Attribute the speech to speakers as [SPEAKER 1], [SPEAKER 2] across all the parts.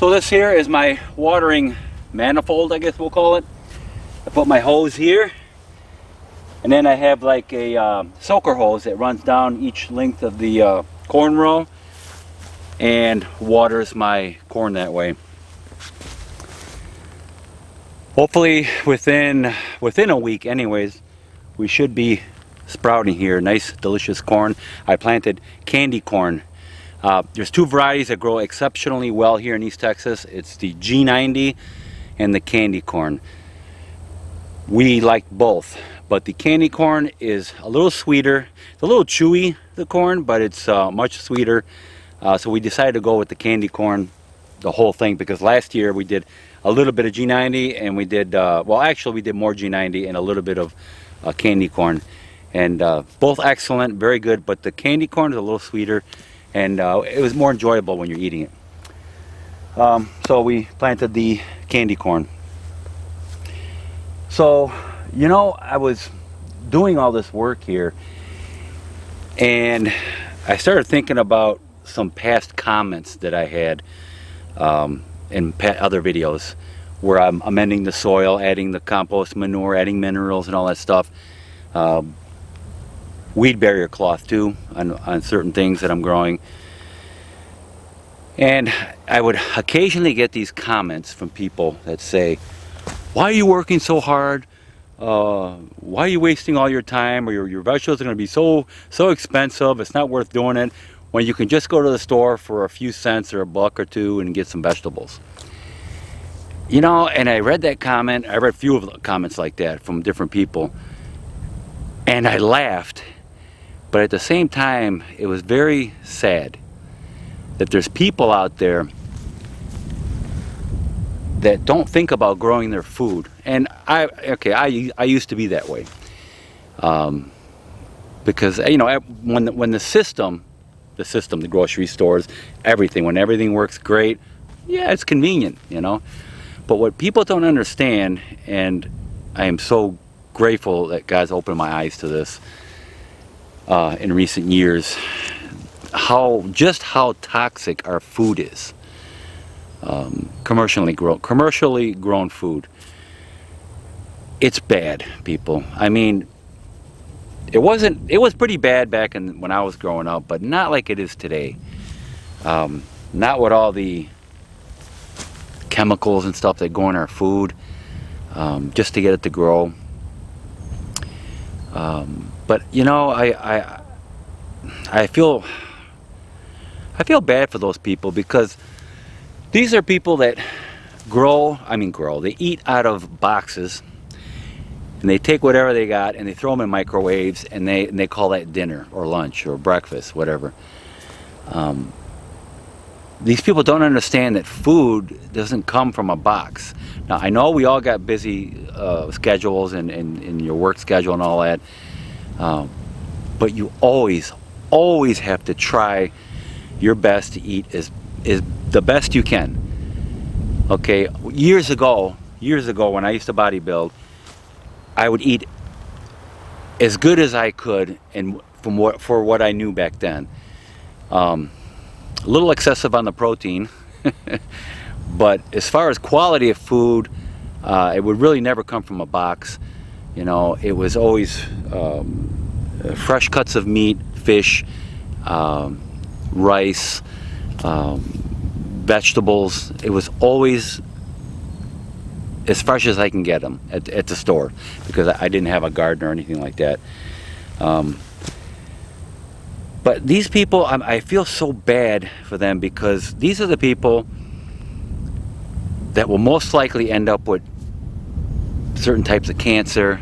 [SPEAKER 1] So this here is my watering manifold, I guess we'll call it. I put my hose here, and then I have like a soaker hose that runs down each length of the corn row and waters my corn that way. Hopefully within a week anyways, we should be sprouting here. Nice delicious corn. I planted candy corn. There's two varieties that grow exceptionally well here in East Texas. It's the G90 and the candy corn. We like both, but the candy corn is a little sweeter. It's a little chewy, the corn, but it's much sweeter. So we decided to go with the candy corn, the whole thing, because last year we did a little bit of G90 and we did, well actually we did more G90 and a little bit of candy corn. And both excellent, very good, but the candy corn is a little sweeter and it was more enjoyable when you're eating it. So we planted the candy corn. So, you know, I was doing all this work here and I started thinking about some past comments that I had in other videos where I'm amending the soil, adding the compost manure, adding minerals and all that stuff. Weed barrier cloth too on certain things that I'm growing. And I would occasionally get these comments from people that say, why are you working so hard? Why are you wasting all your time? Or your vegetables are going to be so expensive, it's not worth doing it, when you can just go to the store for a few cents or a buck or two and get some vegetables. You know, and I read that comment, I read a few of the comments like that from different people, and I laughed. But at the same time, it was very sad that there's people out there that don't think about growing their food. And I used to be that way. Because, you know, when the system, the grocery stores, everything, when everything works great, yeah, it's convenient, you know. But what people don't understand, and I am so grateful that God's opened my eyes to this, in recent years, just how toxic our food is. Commercially grown food. It's bad, people. I mean, it was pretty bad back when I was growing up, but not like it is today. Not with all the chemicals and stuff that go in our food, just to get it to grow. But you know, I feel bad for those people, because these are people that they eat out of boxes, and they take whatever they got and they throw them in microwaves, and they call that dinner or lunch or breakfast, whatever. These people don't understand that food doesn't come from a box. Now, I know we all got busy schedules and your work schedule and all that, but you always have to try your best to eat is the best you can. Okay, years ago when I used to bodybuild, I would eat as good as I could, and for what I knew back then. A little excessive on the protein, but as far as quality of food, it would really never come from a box. You know, it was always fresh cuts of meat, fish, rice, vegetables. It was always as fresh as I can get them at the store, because I didn't have a garden or anything like that. But these people, I feel so bad for them, because these are the people that will most likely end up with certain types of cancer,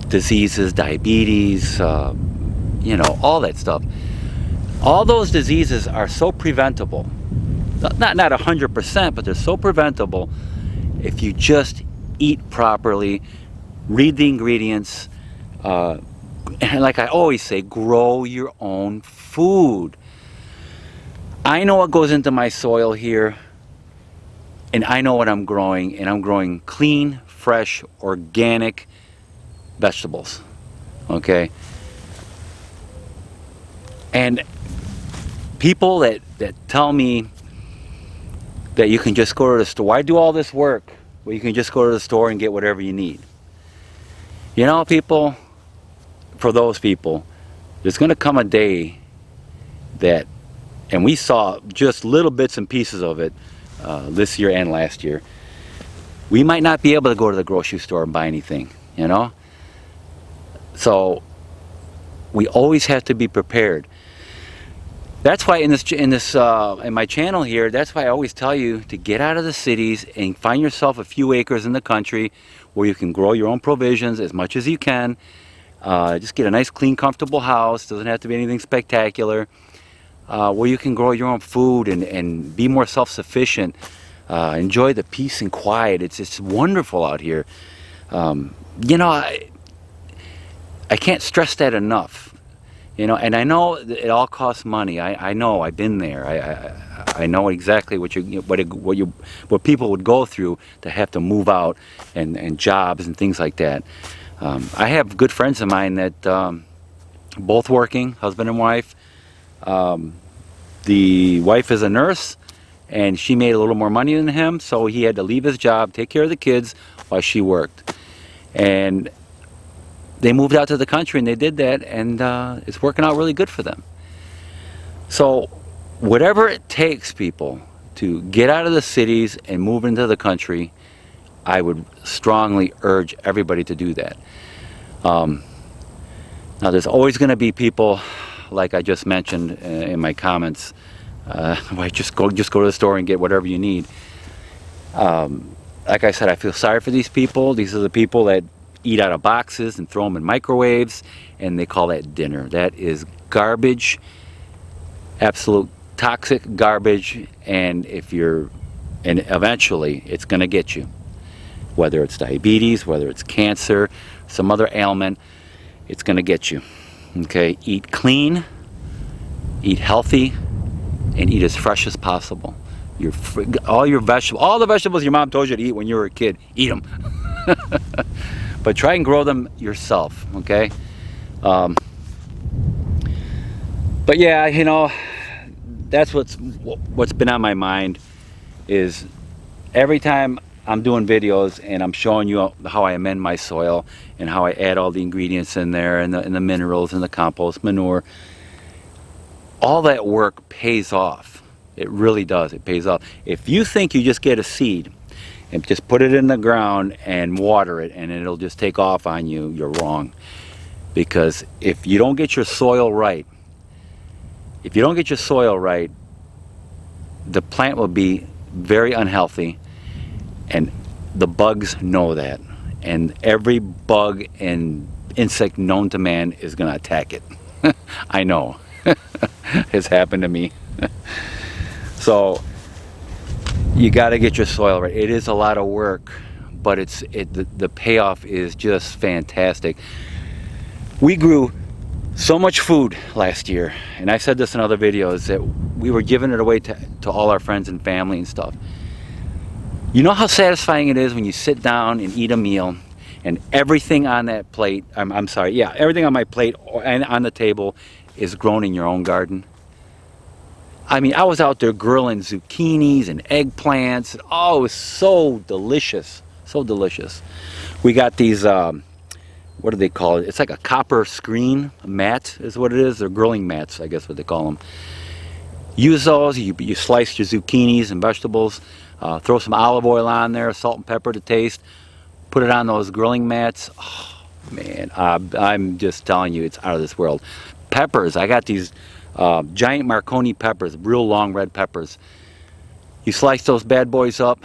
[SPEAKER 1] diseases, diabetes, you know, all that stuff. All those diseases are so preventable. Not 100%, but they're so preventable if you just eat properly, read the ingredients, and like I always say, grow your own food. I know what goes into my soil here, and I know what I'm growing, and I'm growing clean, fresh, organic vegetables. Okay? And people that tell me that you can just go to the store. Why do all this work? Well, you can just go to the store and get whatever you need. You know, people, for those people, there's going to come a day that, and we saw just little bits and pieces of it this year and last year, we might not be able to go to the grocery store and buy anything, you know? So we always have to be prepared. That's why in my channel here, that's why I always tell you to get out of the cities and find yourself a few acres in the country where you can grow your own provisions as much as you can. Just get a nice, clean, comfortable house. Doesn't have to be anything spectacular. Where you can grow your own food and be more self-sufficient. Enjoy the peace and quiet. It's wonderful out here. You know, I can't stress that enough. You know, and I know it all costs money. I know. I've been there. I know exactly what people would go through to have to move out and jobs and things like that. I have good friends of mine that both working, husband and wife. The wife is a nurse, and she made a little more money than him, so he had to leave his job, take care of the kids while she worked. And they moved out to the country and they did that, and it's working out really good for them. So whatever it takes, people, to get out of the cities and move into the country, I would strongly urge everybody to do that. Now there's always going to be people, like I just mentioned in my comments, why just go to the store and get whatever you need. Like I said, I feel sorry for these people. These are the people that eat out of boxes and throw them in microwaves, and they call that dinner. That is garbage, absolute toxic garbage, and eventually it's going to get you. Whether it's diabetes, whether it's cancer, some other ailment, it's going to get you. Okay, eat clean, eat healthy, and eat as fresh as possible. All the vegetables your mom told you to eat when you were a kid, eat them. But try and grow them yourself, okay? But yeah, you know, that's what's been on my mind, is every time I'm doing videos and I'm showing you how I amend my soil and how I add all the ingredients in there and the minerals and the compost, manure, all that work pays off. It really does. It pays off. If you think you just get a seed and just put it in the ground and water it and it'll just take off on you, you're wrong. Because if you don't get your soil right, the plant will be very unhealthy, and the bugs know that. And every bug and insect known to man is going to attack it. I know. It's happened to me. So you got to get your soil right. It is a lot of work, but the payoff is just fantastic. We grew so much food last year, and I said this in other videos, that we were giving it away to all our friends and family and stuff. You know how satisfying it is when you sit down and eat a meal and everything on that plate, everything on my plate and on the table is grown in your own garden? I mean, I was out there grilling zucchinis and eggplants. Oh, it was so delicious. So delicious. We got these, what do they call it? It's like a copper screen mat is what it is. They're grilling mats, I guess what they call them. Use those. You slice your zucchinis and vegetables. Throw some olive oil on there, salt and pepper to taste. Put it on those grilling mats. Oh, man, I'm just telling you, it's out of this world. Peppers. I got these giant Marconi peppers, real long red peppers. You slice those bad boys up,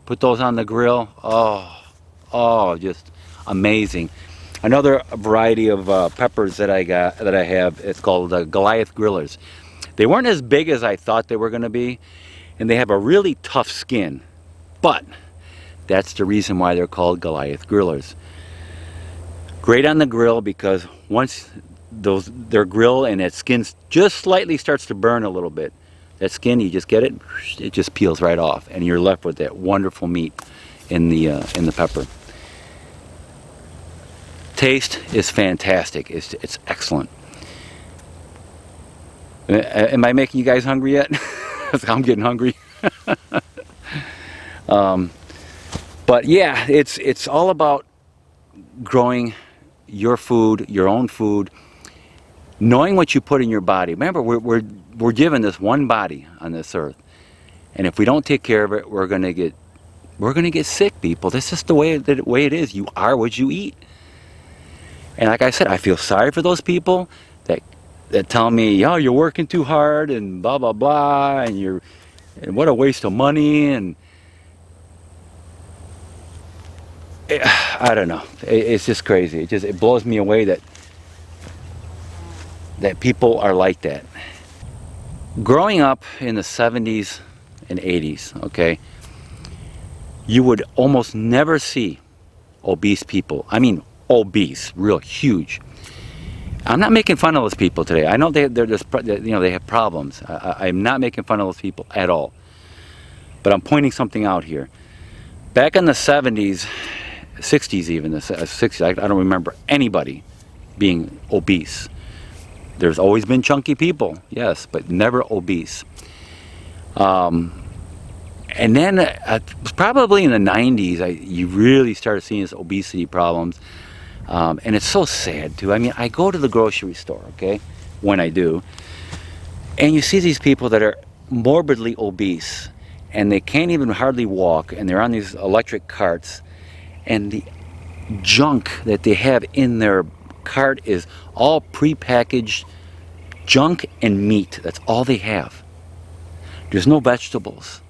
[SPEAKER 1] put those on the grill. Oh, just amazing. Another variety of peppers that I have, it's called Goliath grillers. They weren't as big as I thought they were going to be, and they have a really tough skin, but that's the reason why they're called Goliath grillers. Great on the grill, because once they're grilled and that skin just slightly starts to burn a little bit, that skin, you just get it, it just peels right off, and you're left with that wonderful meat in the pepper. Taste is fantastic. It's excellent. Am I making you guys hungry yet? I'm getting hungry. But yeah, it's all about growing your food, your own food, knowing what you put in your body. Remember, we're given this one body on this earth, and if we don't take care of it, we're gonna get sick, people. This is the way it is. You are what you eat. And like I said, I feel sorry for those people that tell me, "Oh, you're working too hard," and blah blah blah, and what a waste of money, and I don't know. It's just crazy. It blows me away that people are like that. Growing up in the 70s and 80s, okay, you would almost never see obese people. I mean, obese, real huge. I'm not making fun of those people today. I know they're just, they have problems. I'm not making fun of those people at all. But I'm pointing something out here. Back in the 70s, 60s even, the 60s, I don't remember anybody being obese. There's always been chunky people, yes, but never obese. And then probably in the 90s, you really started seeing this obesity problems. And it's so sad too. I mean, I go to the grocery store, okay, when I do, and you see these people that are morbidly obese, and they can't even hardly walk, and they're on these electric carts, and the junk that they have in their cart is all prepackaged junk and meat. That's all they have. There's no vegetables,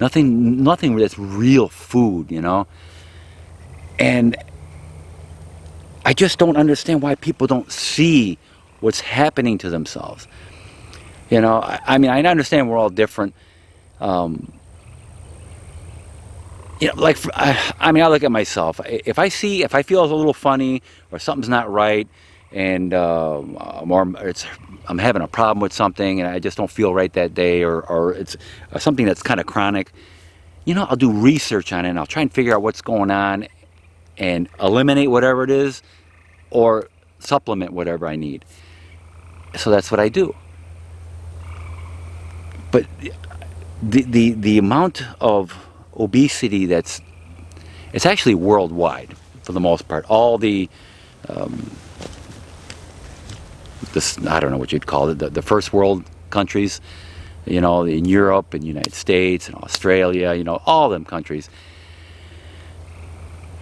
[SPEAKER 1] nothing that's real food, you know. And I just don't understand why people don't see what's happening to themselves. You know, I mean, I understand we're all different. You know, like, I mean, I look at myself. If I feel a little funny or something's not right, and I'm having a problem with something, and I just don't feel right that day, or it's something that's kind of chronic, you know, I'll do research on it, and I'll try and figure out what's going on, and eliminate whatever it is, or supplement whatever I need. So that's what I do. But the amount of obesity it's actually worldwide for the most part. All the I don't know what you'd call it, the first world countries, you know, in Europe and United States and Australia, you know, all them countries.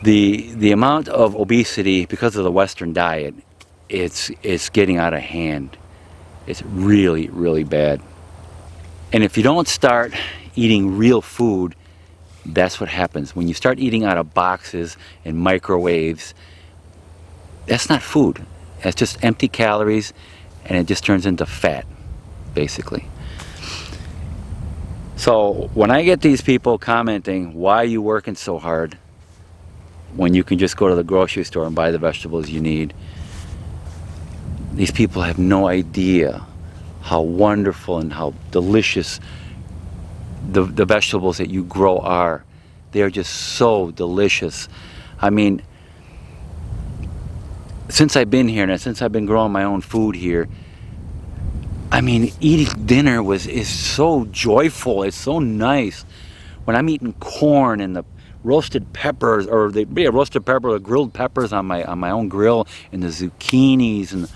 [SPEAKER 1] The amount of obesity because of the Western diet, it's getting out of hand. It's really, really bad. And if you don't start eating real food, that's what happens. When you start eating out of boxes and microwaves, that's not food. That's just empty calories, and it just turns into fat, basically. So when I get these people commenting, "Why are you working so hard when you can just go to the grocery store and buy the vegetables you need?" These people have no idea how wonderful and how delicious the vegetables that you grow are. They are just so delicious. I mean, since I've been here and since I've been growing my own food here, I mean, eating dinner is so joyful. It's so nice. When I'm eating corn and the roasted peppers, or the grilled peppers on my own grill, and the zucchinis, and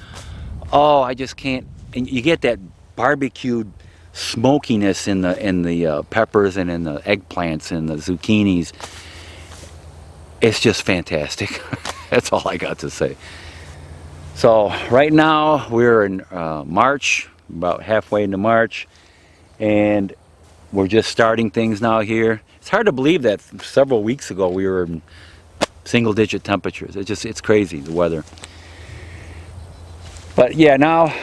[SPEAKER 1] oh, I just can't. And you get that barbecued smokiness in the peppers and in the eggplants and the zucchinis. It's just fantastic. That's all I got to say. So right now we're in March, about halfway into March, and we're just starting things now here. It's hard to believe that several weeks ago we were in single-digit temperatures. It's crazy, the weather. But yeah, now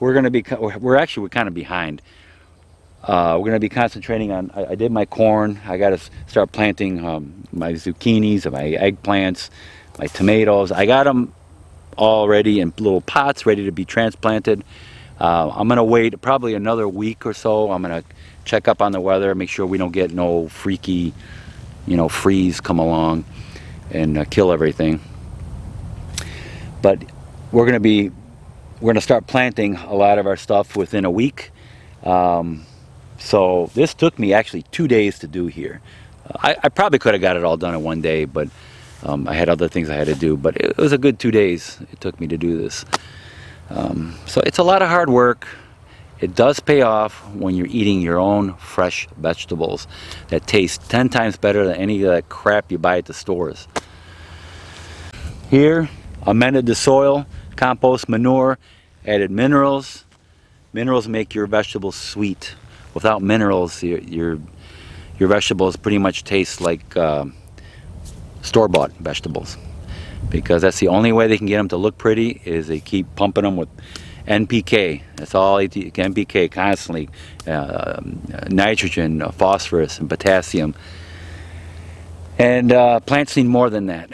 [SPEAKER 1] we're kind of behind. We're going to be concentrating on, I did my corn. I got to start planting my zucchinis, my eggplants, my tomatoes. I got them all ready in little pots, ready to be transplanted. I'm going to wait probably another week or so. I'm going to check up on the weather, make sure we don't get no freaky, freeze come along and kill everything. But we're going to start planting a lot of our stuff within a week. So this took me actually 2 days to do here. I probably could have got it all done in one day, but I had other things I had to do. But it was a good 2 days it took me to do this. So it's a lot of hard work. It does pay off when you're eating your own fresh vegetables that taste 10 times better than any of that crap you buy at the stores. Here, amended the soil, compost, manure, added minerals. Minerals make your vegetables sweet. Without minerals, your vegetables pretty much taste like store-bought vegetables, because that's the only way they can get them to look pretty, is they keep pumping them with NPK. That's all they do, NPK constantly, nitrogen, phosphorus, and potassium. And plants need more than that.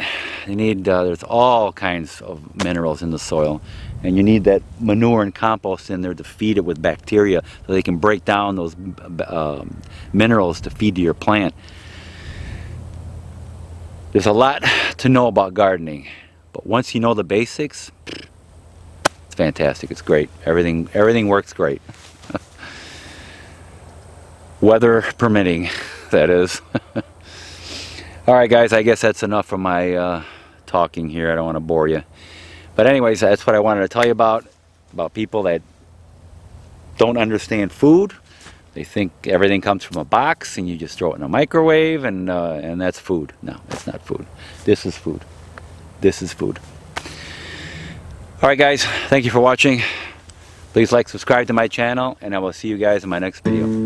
[SPEAKER 1] They need, there's all kinds of minerals in the soil, and you need that manure and compost in there to feed it with bacteria so they can break down those minerals to feed to your plant. There's a lot to know about gardening, but once you know the basics, it's fantastic. It's great. Everything works great. Weather permitting, that is. All right, guys, I guess that's enough for my talking here. I don't want to bore you. But anyways, that's what I wanted to tell you about people that don't understand food. They think everything comes from a box and you just throw it in a microwave and that's food. No, that's not food. This is food. This is food. All right, guys, thank you for watching. Please like, subscribe to my channel, and I will see you guys in my next video.